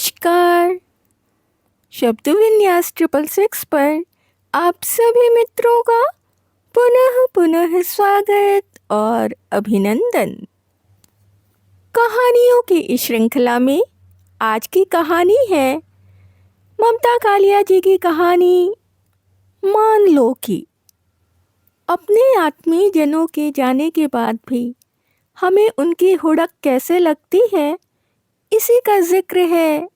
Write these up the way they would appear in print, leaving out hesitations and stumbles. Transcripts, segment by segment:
नमस्कार। शब्द विन्यास 666 पर आप सभी मित्रों का पुनः पुनः स्वागत और अभिनंदन। कहानियों की इस श्रृंखला में आज की कहानी है ममता कालिया जी की कहानी मान लो कि। अपने आत्मीय जनों के जाने के बाद भी हमें उनकी हुड़क कैसे लगती है, इसी का जिक्र है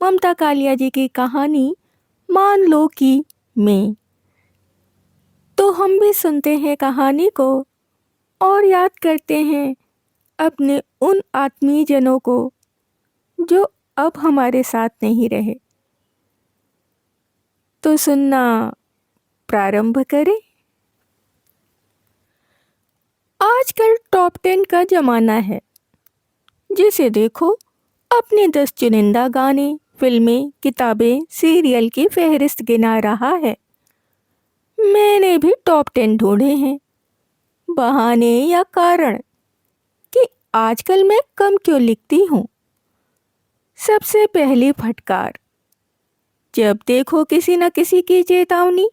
ममता कालिया जी की कहानी मान लो कि में। तो हम भी सुनते हैं कहानी को और याद करते हैं अपने उन आत्मीय जनों को जो अब हमारे साथ नहीं रहे। तो सुनना प्रारंभ करें। आजकल टॉप 10 का जमाना है। जिसे देखो अपने 10 चुनिंदा गाने, फिल्में, किताबें, सीरियल की फहरिस्त गिना रहा है। मैंने भी टॉप 10 ढूंढे हैं, बहाने या कारण कि आजकल मैं कम क्यों लिखती हूँ। सबसे पहली फटकार, जब देखो किसी न किसी की चेतावनी,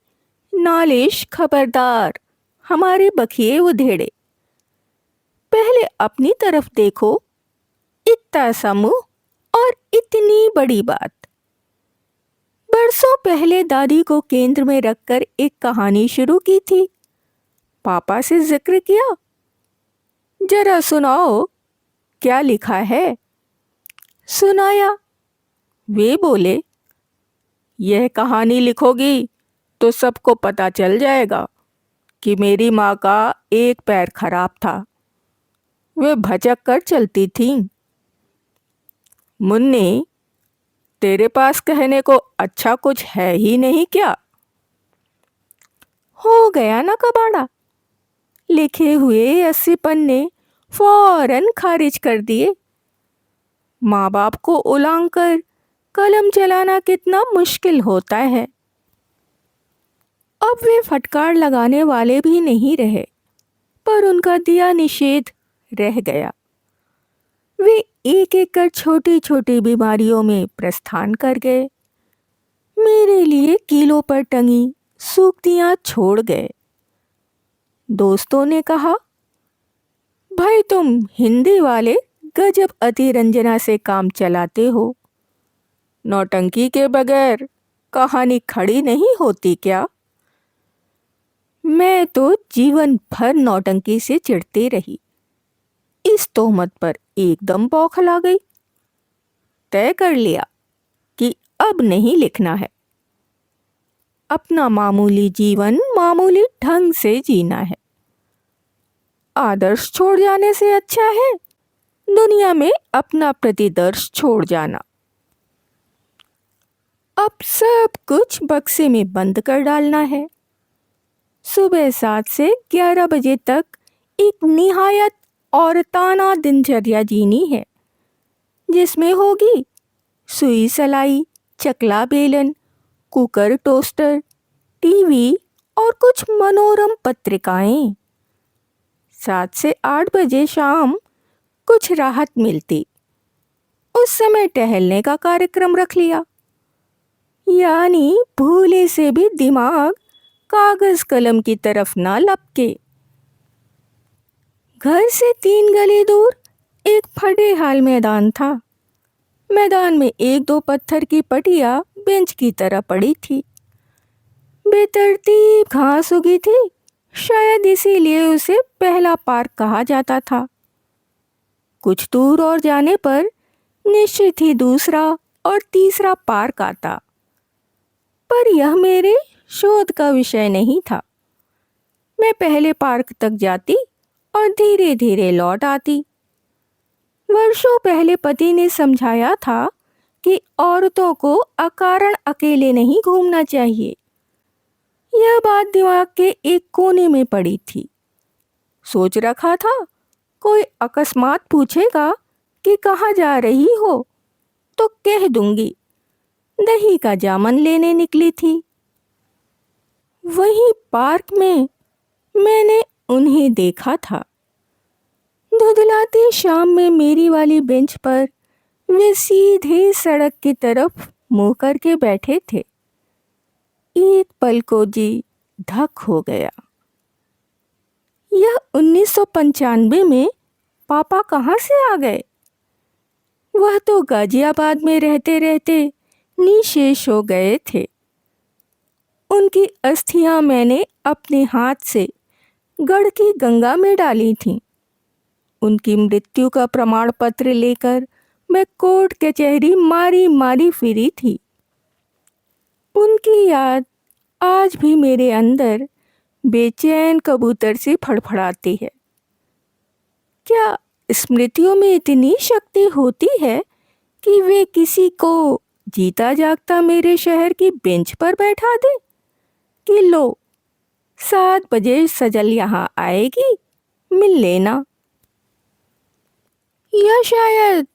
नालिश, खबरदार, हमारे बखिए उधेड़े। पहले अपनी तरफ देखो, इतना समूह और इतनी बड़ी बात। बरसों पहले दादी को केंद्र में रखकर एक कहानी शुरू की थी। पापा से जिक्र किया, जरा सुनाओ क्या लिखा है। सुनाया, वे बोले, यह कहानी लिखोगी तो सबको पता चल जाएगा कि मेरी माँ का एक पैर खराब था, वे भचक कर चलती थीं। मुन्नी, तेरे पास कहने को अच्छा कुछ है ही नहीं क्या? हो गया ना कबाड़ा। लिखे हुए 80 पन्ने फौरन खारिज कर दिए। माँ बाप को उलांघकर कलम चलाना कितना मुश्किल होता है। अब वे फटकार लगाने वाले भी नहीं रहे, पर उनका दिया निषेध रह गया। वे एक एक कर छोटी छोटी बीमारियों में प्रस्थान कर गए। मेरे लिए कीलों पर टंगी सूक्तियां छोड़ गए। दोस्तों ने कहा, भाई तुम हिंदी वाले गजब अतिरंजना से काम चलाते हो। नौटंकी के बगैर कहानी खड़ी नहीं होती क्या? मैं तो जीवन भर नौटंकी से चिढ़ती रही। इस तोहमत पर एकदम बौखला गई। तय कर लिया कि अब नहीं लिखना है। अपना मामूली जीवन मामूली ढंग से जीना है। आदर्श छोड़ जाने से अच्छा है दुनिया में अपना प्रतिदर्श छोड़ जाना। अब सब कुछ बक्से में बंद कर डालना है। सुबह 7 से 11 बजे तक एक निहायत औरताना दिनचर्या जीनी है, जिसमें होगी सुई सलाई, चकला बेलन, कुकर टोस्टर, टीवी और कुछ मनोरम पत्रिकाएं। 7 से 8 बजे शाम कुछ राहत मिलती। उस समय टहलने का कार्यक्रम रख लिया, यानी भूले से भी दिमाग कागज कलम की तरफ ना लपके। घर से 3 गली दूर एक फटे हाल मैदान था। मैदान में 1-2 पत्थर की पटिया बेंच की तरह पड़ी थी। बेतरतीब घास उगी थी, शायद इसीलिए उसे पहला पार्क कहा जाता था। कुछ दूर और जाने पर निश्चित ही दूसरा और तीसरा पार्क आता, पर यह मेरे शोध का विषय नहीं था। मैं पहले पार्क तक जाती और धीरे धीरे लौट आती। वर्षों पहले पति ने समझाया था कि औरतों को अकारण अकेले नहीं घूमना चाहिए। यह बात दिमाग के एक कोने में पड़ी थी। सोच रखा था कोई अकस्मात पूछेगा कि कहाँ जा रही हो, तो कह दूंगी दही का जामन लेने निकली थी। वहीं पार्क में मैंने उन्हें देखा था। धुंधलाती शाम में मेरी वाली बेंच पर वे सीधे सड़क की तरफ मुंह करके बैठे थे। एक पल को जी धक हो गया। यह 1995 में पापा कहाँ से आ गए? वह तो गाजियाबाद में रहते रहते निशेष हो गए थे। उनकी अस्थियां मैंने अपने हाथ से गढ़ की गंगा में डाली थीं। उनकी मृत्यु का प्रमाण पत्र लेकर मैं कोर्ट कचहरी मारी मारी फिरी थी। उनकी याद आज भी मेरे अंदर बेचैन कबूतर से फड़फड़ाती है। क्या स्मृतियों में इतनी शक्ति होती है कि वे किसी को जीता जागता मेरे शहर की बेंच पर बैठा दे कि लो 7 बजे सजल यहाँ आएगी, मिल लेना? या शायद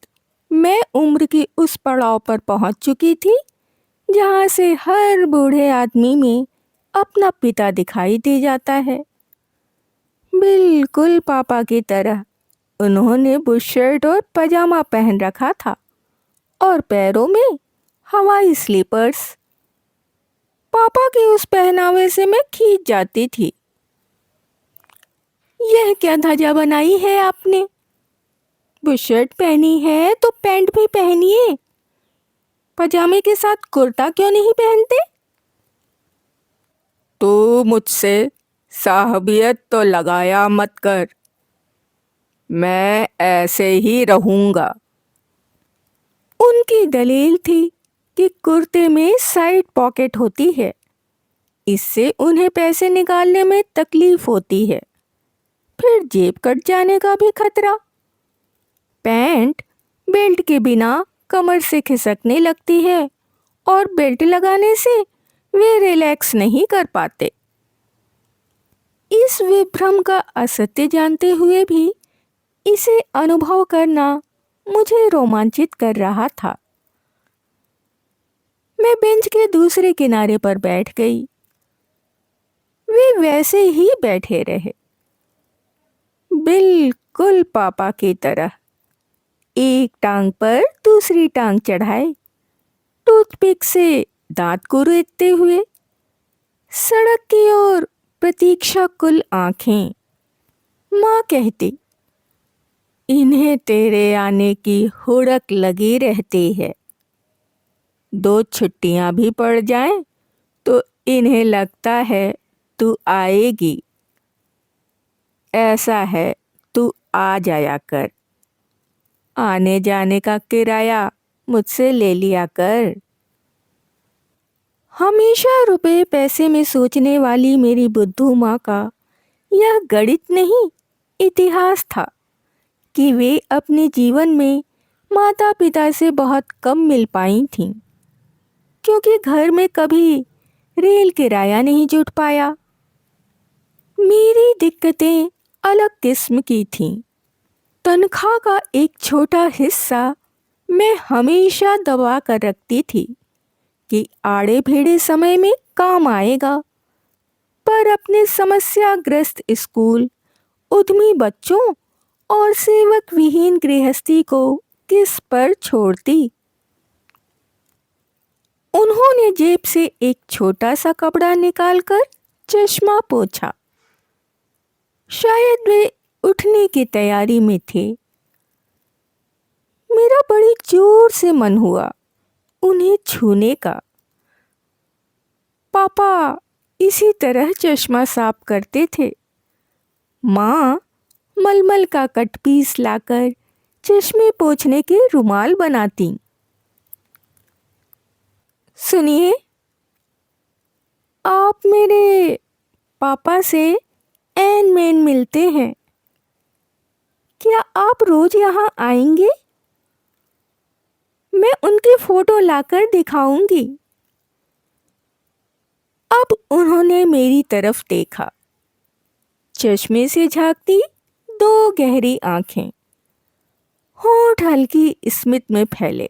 मैं उम्र की उस पड़ाव पर पहुंच चुकी थी जहां से हर बूढ़े आदमी में अपना पिता दिखाई दे जाता है। बिल्कुल पापा की तरह उन्होंने बुशर्ट और पजामा पहन रखा था और पैरों में हवाई स्लीपर्स। पापा के उस पहनावे से मैं खींच जाती थी। यह क्या धजा बनाई है आपने? बुशर्ट पहनी है तो पैंट भी पहनिए। पजामे के साथ कुर्ता क्यों नहीं पहनते? तू मुझसे साहबियत तो लगाया मत कर, मैं ऐसे ही रहूंगा। उनकी दलील थी कि कुर्ते में साइड पॉकेट होती है, इससे उन्हें पैसे निकालने में तकलीफ होती है, फिर जेब कट जाने का भी खतरा। पैंट बेल्ट के बिना कमर से खिसकने लगती है और बेल्ट लगाने से वे रिलैक्स नहीं कर पाते। इस विभ्रम का असत्य जानते हुए भी इसे अनुभव करना मुझे रोमांचित कर रहा था। मैं बेंच के दूसरे किनारे पर बैठ गई। वे वैसे ही बैठे रहे, बिल्कुल पापा की तरह, एक टांग पर दूसरी टांग चढ़ाए, टूथपिक से दांत कुरेदते हुए, सड़क की ओर प्रतीक्षा कुल आंखें। माँ कहती, इन्हें तेरे आने की हुड़क लगी रहती है। 2 छुट्टियां भी पड़ जाएं तो इन्हें लगता है तू आएगी। ऐसा है, तू आ जाया कर, आने जाने का किराया मुझसे ले लिया कर। हमेशा रुपए पैसे में सोचने वाली मेरी बुद्धू माँ का यह गणित नहीं, इतिहास था कि वे अपने जीवन में माता पिता से बहुत कम मिल पाई थीं, क्योंकि घर में कभी रेल किराया नहीं जुट पाया। मेरी दिक्कतें अलग किस्म की थीं। तनख्वाह का एक छोटा हिस्सा मैं हमेशा दबा कर रखती थी कि आड़े भेड़े समय में काम आएगा, पर अपने समस्याग्रस्त स्कूल, उद्यमी बच्चों और सेवक विहीन गृहस्थी को किस पर छोड़ती? उन्होंने जेब से एक छोटा सा कपड़ा निकालकर चश्मा पोंछा। शायद वे उठने की तैयारी में थे। मेरा बड़ी जोर से मन हुआ उन्हें छूने का। पापा इसी तरह चश्मा साफ करते थे। माँ मलमल का कटपीस लाकर चश्मे पोंछने के रुमाल बनाती। सुनिए, आप मेरे पापा से ऐन मैन मिलते हैं। क्या आप रोज यहाँ आएंगे? मैं उनकी फोटो लाकर दिखाऊंगी। अब उन्होंने मेरी तरफ देखा। चश्मे से झांकती 2 गहरी आंखें, होंठ हल्की स्मित में फैले।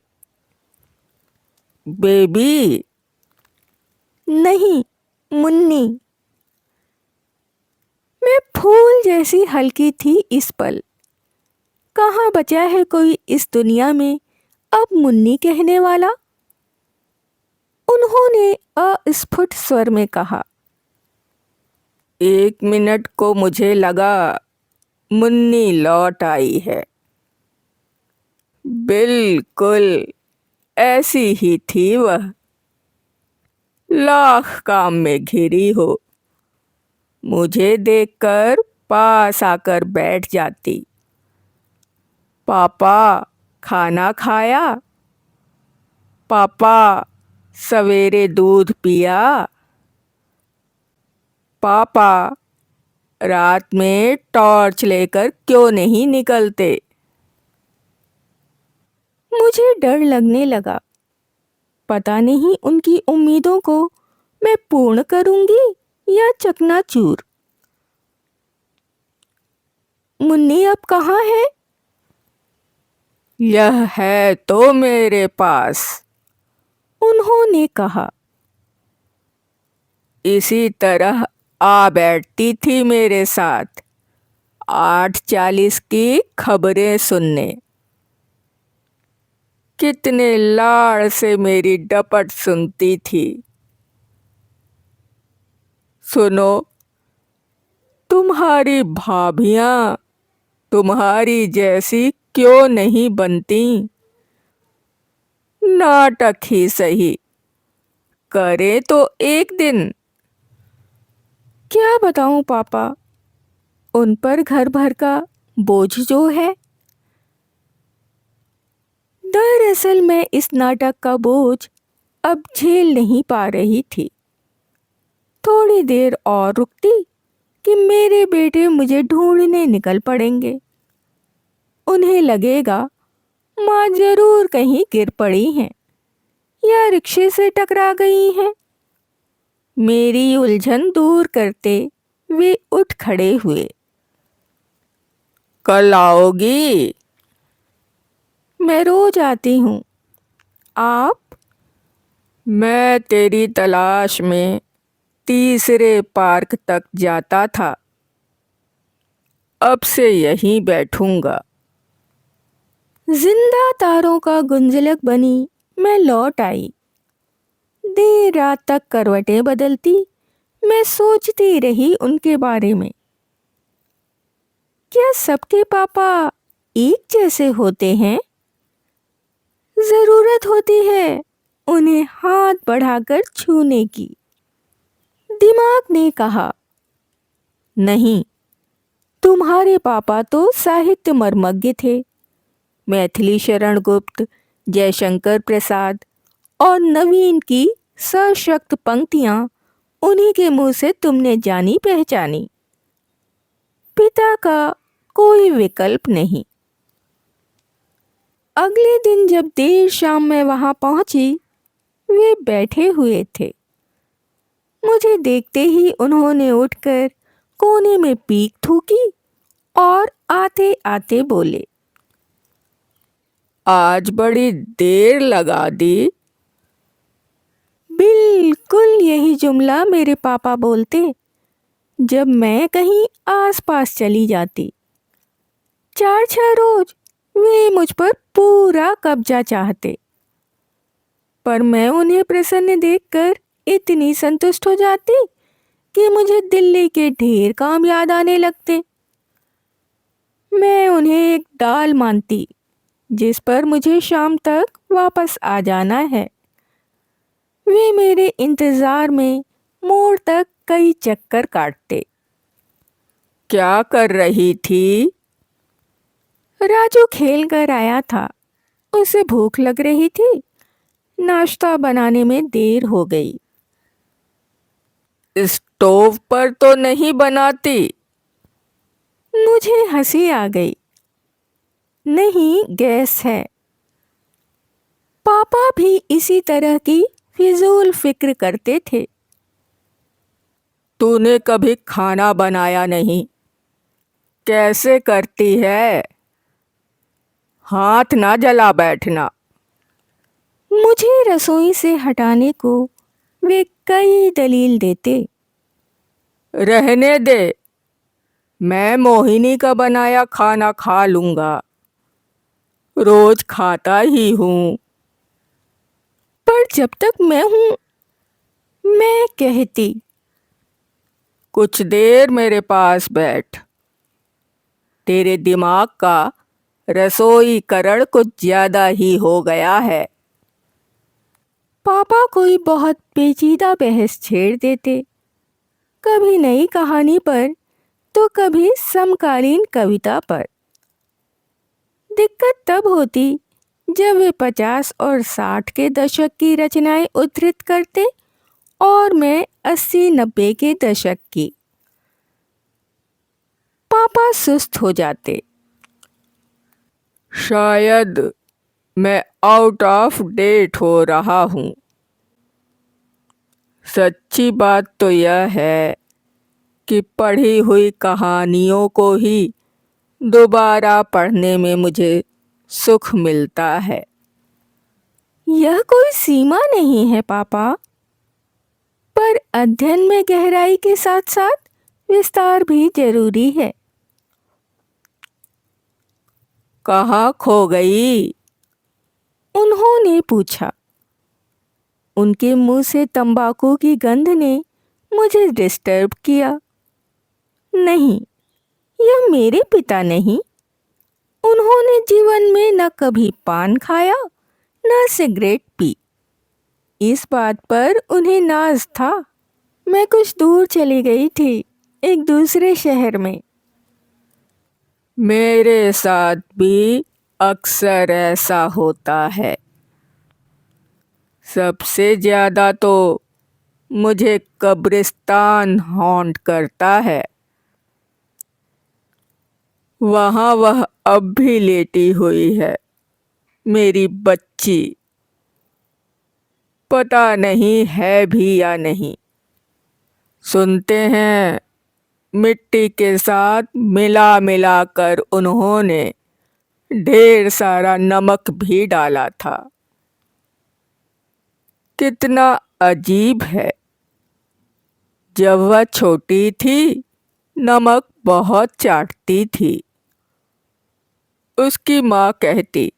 बेबी नहीं, मुन्नी। मैं फूल जैसी हल्की थी इस पल। कहाँ बचा है कोई इस दुनिया में अब मुन्नी कहने वाला। उन्होंने अस्फुट स्वर में कहा। 1 मिनट को मुझे लगा मुन्नी लौट आई है। बिल्कुल ऐसी ही थी वह, लाख काम में घिरी हो। मुझे देखकर पास आकर बैठ जाती। पापा खाना खाया? पापा सवेरे दूध पिया? पापा रात में टॉर्च लेकर क्यों नहीं निकलते? मुझे डर लगने लगा। पता नहीं उनकी उम्मीदों को मैं पूर्ण करूंगी या चकनाचूर। मुन्नी अब कहाँ है? यह है तो मेरे पास, उन्होंने कहा। इसी तरह आ बैठती थी मेरे साथ 8:40 की खबरें सुनने। कितने लाड़ से मेरी डपट सुनती थी। सुनो, तुम्हारी भाभियां तुम्हारी जैसी क्यों नहीं बनती? नाटक ही सही करे तो एक दिन। क्या बताऊं पापा, उन पर घर भर का बोझ जो है। दरअसल मैं इस नाटक का बोझ अब झेल नहीं पा रही थी। थोड़ी देर और रुकती कि मेरे बेटे मुझे ढूंढने निकल पड़ेंगे। उन्हें लगेगा माँ जरूर कहीं गिर पड़ी हैं या रिक्शे से टकरा गई हैं। मेरी उलझन दूर करते वे उठ खड़े हुए। कल आओगी? मैं रोज आती हूँ। आप? मैं तेरी तलाश में तीसरे पार्क तक जाता था। अब से यहीं बैठूंगा। जिंदा तारों का गुंजलक बनी मैं लौट आई। देर रात तक करवटें बदलती मैं सोचती रही उनके बारे में। क्या सबके पापा एक जैसे होते हैं? जरूरत होती है उन्हें हाथ बढ़ाकर छूने की। दिमाग ने कहा, नहीं, तुम्हारे पापा तो साहित्य मर्मज्ञ थे। मैथिली शरण गुप्त, जयशंकर प्रसाद और नवीन की सशक्त पंक्तियां उन्हीं के मुंह से तुमने जानी पहचानी। पिता का कोई विकल्प नहीं। अगले दिन जब देर शाम मैं वहां पहुंची, वे बैठे हुए थे। मुझे देखते ही उन्होंने उठकर कोने में पीक थूकी और आते आते बोले, आज बड़ी देर लगा दी। बिल्कुल यही जुमला मेरे पापा बोलते जब मैं कहीं आसपास चली जाती। 4-6 रोज वे मुझ पर पूरा कब्जा चाहते, पर मैं उन्हें प्रसन्न देखकर इतनी संतुष्ट हो जाती कि मुझे दिल्ली के ढेर काम याद आने लगते। मैं उन्हें एक डाल मानती जिस पर मुझे शाम तक वापस आ जाना है। वे मेरे इंतजार में मोड़ तक कई चक्कर काटते। क्या कर रही थी? राजू खेल कर आया था, उसे भूख लग रही थी। नाश्ता बनाने में देर हो गई। स्टोव पर तो नहीं बनाती? मुझे हंसी आ गई। नहीं, गैस है। पापा भी इसी तरह की फिजूल फिक्र करते थे। तूने कभी खाना बनाया नहीं, कैसे करती है? हाथ ना जला बैठना। मुझे रसोई से हटाने को वे कई दलील देते। रहने दे, मैं मोहिनी का बनाया खाना खा लूंगा। रोज खाता ही हूँ। पर जब तक मैं हूँ, मैं कहती। कुछ देर मेरे पास बैठ। तेरे दिमाग का रसोईकरण कुछ ज्यादा ही हो गया है। पापा कोई बहुत पेचीदा बहस छेड़ देते, कभी नई कहानी पर तो कभी समकालीन कविता पर। दिक्कत तब होती जब वे 50 और 60 के दशक की रचनाएं उद्धृत करते और मैं 80-90 के दशक की। पापा सुस्त हो जाते। शायद मैं आउट ऑफ डेट हो रहा हूँ। सच्ची बात तो यह है कि पढ़ी हुई कहानियों को ही दोबारा पढ़ने में मुझे सुख मिलता है। यह कोई सीमा नहीं है पापा, पर अध्ययन में गहराई के साथ साथ विस्तार भी जरूरी है। कहाँ खो गई? उन्होंने पूछा। उनके मुंह से तंबाकू की गंध ने मुझे डिस्टर्ब किया। नहीं, यह मेरे पिता नहीं। उन्होंने जीवन में न कभी पान खाया न सिगरेट पी। इस बात पर उन्हें नाज था। मैं कुछ दूर चली गई थी, एक दूसरे शहर में। मेरे साथ भी अक्सर ऐसा होता है। सबसे ज्यादा तो मुझे कब्रिस्तान हॉन्ट करता है। वहाँ वह अब भी लेटी हुई है, मेरी बच्ची। पता नहीं है भी या नहीं। सुनते हैं मिट्टी के साथ मिला मिला कर उन्होंने ढेर सारा नमक भी डाला था। कितना अजीब है। जब वह छोटी थी नमक बहुत चाटती थी। उसकी माँ कहती,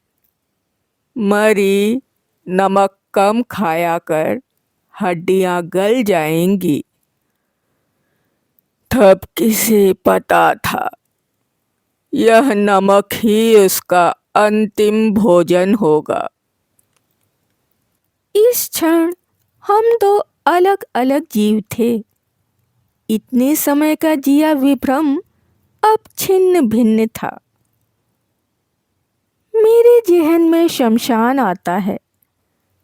मरी, नमक कम खाया कर, हड्डियां गल जाएंगी। तब किसे पता था यह नमक ही उसका अंतिम भोजन होगा। इस क्षण हम दो अलग अलग जीव थे। इतने समय का जिया विभ्रम अब छिन्न भिन्न था। मेरे जहन में शमशान आता है।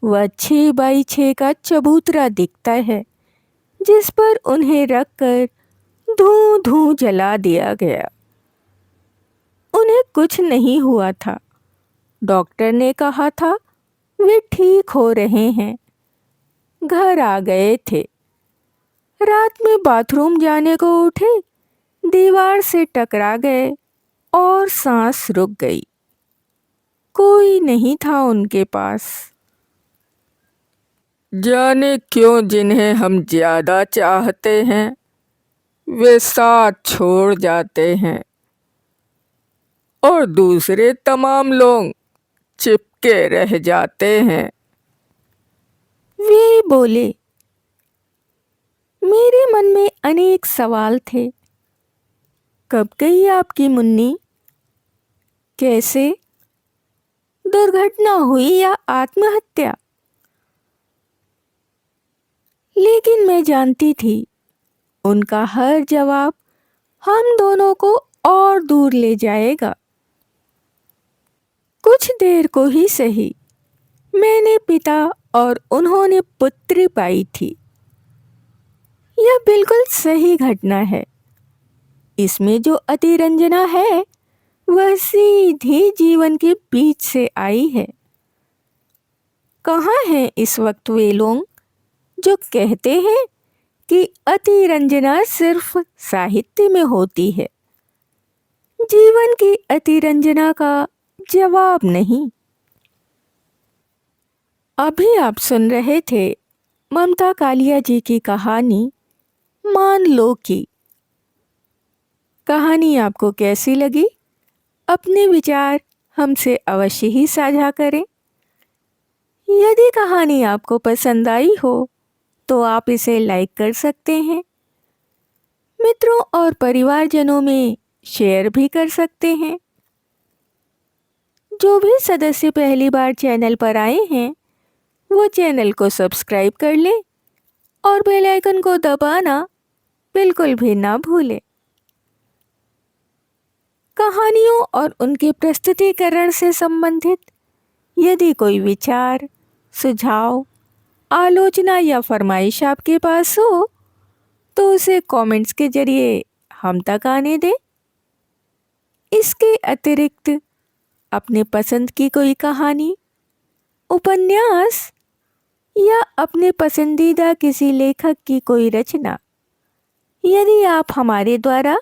वह 6x6 का चबूतरा दिखता है जिस पर उन्हें रखकर धूं धूं जला दिया गया। उन्हें कुछ नहीं हुआ था। डॉक्टर ने कहा था वे ठीक हो रहे हैं। घर आ गए थे। रात में बाथरूम जाने को उठे, दीवार से टकरा गए और सांस रुक गई। कोई नहीं था उनके पास। जाने क्यों जिन्हें हम ज्यादा चाहते हैं वे साथ छोड़ जाते हैं और दूसरे तमाम लोग चिपके रह जाते हैं। वे बोले। मेरे मन में अनेक सवाल थे। कब गई आपकी मुन्नी? कैसे? दुर्घटना हुई या आत्महत्या? लेकिन मैं जानती थी उनका हर जवाब हम दोनों को और दूर ले जाएगा। कुछ देर को ही सही, मैंने पिता और उन्होंने पुत्री पाई थी। यह बिल्कुल सही घटना है। इसमें जो अतिरंजना है वह सीधी जीवन के बीच से आई है। कहाँ हैं इस वक्त वे लोग जो कहते हैं कि अतिरंजना सिर्फ साहित्य में होती है, जीवन की अतिरंजना का जवाब नहीं। अभी आप सुन रहे थे ममता कालिया जी की कहानी मान लो की। कहानी आपको कैसी लगी? अपने विचार हमसे अवश्य ही साझा करें। यदि कहानी आपको पसंद आई हो तो आप इसे लाइक कर सकते हैं, मित्रों और परिवारजनों में शेयर भी कर सकते हैं। जो भी सदस्य पहली बार चैनल पर आए हैं वो चैनल को सब्सक्राइब कर लें और बेल आइकन को दबाना बिल्कुल भी ना भूलें। कहानियों और उनके प्रस्तुतिकरण से संबंधित यदि कोई विचार, सुझाव, आलोचना या फरमाइश आपके पास हो तो उसे कमेंट्स के जरिए हम तक आने दें। इसके अतिरिक्त अपने पसंद की कोई कहानी, उपन्यास या अपने पसंदीदा किसी लेखक की कोई रचना यदि आप हमारे द्वारा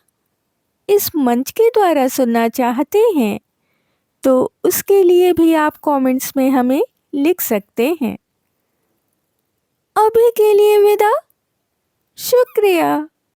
इस मंच के द्वारा सुनना चाहते हैं तो उसके लिए भी आप कमेंट्स में हमें लिख सकते हैं। अभी के लिए विदा। शुक्रिया।